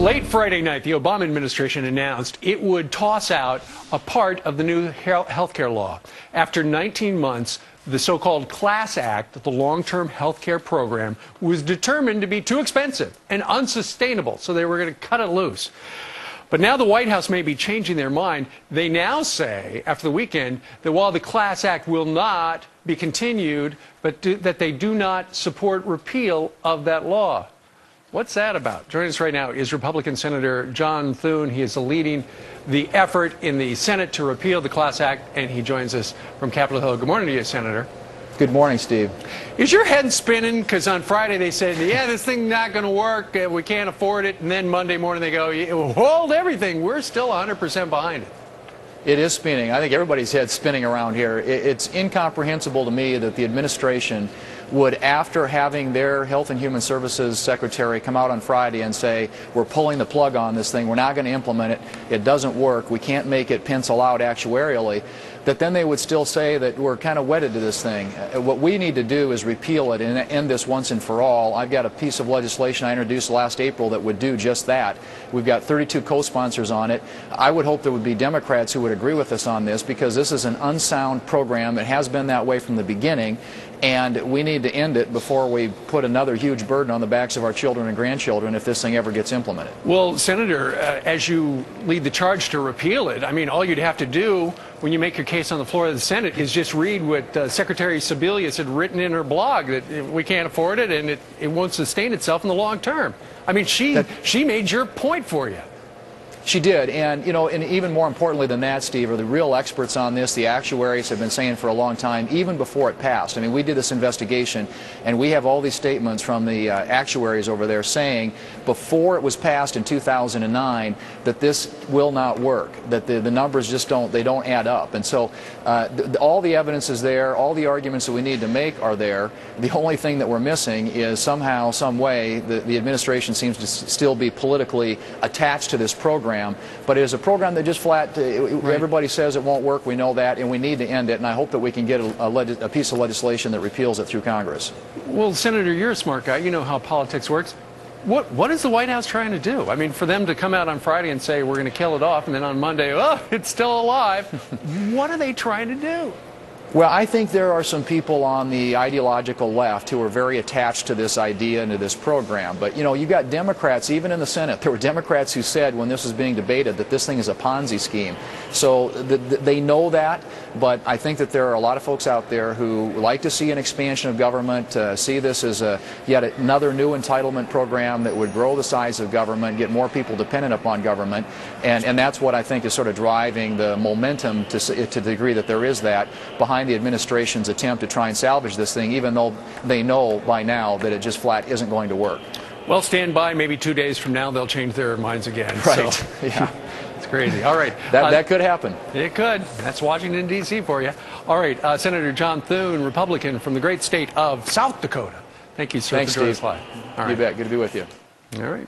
Late Friday night, the Obama administration announced it would toss out a part of the new health care law. After 19 months, the so-called Class Act, the long-term health care program, was determined to be too expensive and unsustainable, so they were going to cut it loose. But now the White House may be changing their mind. They now say, after the weekend, that while the Class Act will not be continued, but that they do not support repeal of that law. What's that about? Joining us right now is Republican Senator John Thune. He is leading the effort in the Senate to repeal the Class Act, and he joins us from Capitol Hill. Good morning to you, Senator. Good morning, Steve. Is your head spinning? Because on Friday they said, yeah, this thing's not going to work, we can't afford it, and then Monday morning they go, hold everything, we're still 100% behind it. It is spinning. I think everybody's head's spinning around here. It's incomprehensible to me that the administration would, after having their Health and Human Services Secretary come out on Friday and say, we're pulling the plug on this thing, we're not going to implement it, it doesn't work, we can't make it pencil out actuarially, that then they would still say that we're kind of wedded to this thing. What we need to do is repeal it and end this once and for all. I've got a piece of legislation I introduced last April that would do just that. We've got 32 co-sponsors on it. I would hope there would be Democrats who would agree with us on this, because this is an unsound program. It has been that way from the beginning, and we need to end it before we put another huge burden on the backs of our children and grandchildren if this thing ever gets implemented. Well, Senator, as you lead the charge to repeal it, I mean, all you'd have to do when you make your case on the floor of the Senate is just read what Secretary Sebelius had written in her blog, that we can't afford it and it won't sustain itself in the long term. I mean, she made your point for you. She did, and and even more importantly than that, Steve, are the real experts on this. The actuaries have been saying for a long time, even before it passed. I mean, we did this investigation, and we have all these statements from the actuaries over there saying, before it was passed in 2009, that this will not work, that the numbers just don't add up. And so all the evidence is there, all the arguments that we need to make are there. The only thing that we're missing is somehow, some way, the administration seems to still be politically attached to this program. But it is a program that just flat, everybody says it won't work, we know that, and we need to end it, and I hope that we can get a piece of legislation that repeals it through Congress. Well, Senator, you're a smart guy. You know how politics works. What is the White House trying to do? I mean, for them to come out on Friday and say, we're going to kill it off, and then on Monday, oh, it's still alive. What are they trying to do? Well, I think there are some people on the ideological left who are very attached to this idea and to this program. But, you got Democrats, even in the Senate, there were Democrats who said when this was being debated that this thing is a Ponzi scheme. So they know that, but I think that there are a lot of folks out there who like to see an expansion of government, see this as yet another new entitlement program that would grow the size of government, get more people dependent upon government, and that's what I think is sort of driving the momentum to the degree that there is that behind the administration's attempt to try and salvage this thing, even though they know by now that it just flat isn't going to work. Well, stand by. Maybe 2 days from now they'll change their minds again. Right. So, yeah. It's crazy. All right. That could happen. It could. That's Washington, D.C. for you. All right. Senator John Thune, Republican from the great state of South Dakota. Thank you, sir. Thanks, Steve. All right. You bet. Good to be with you. All right.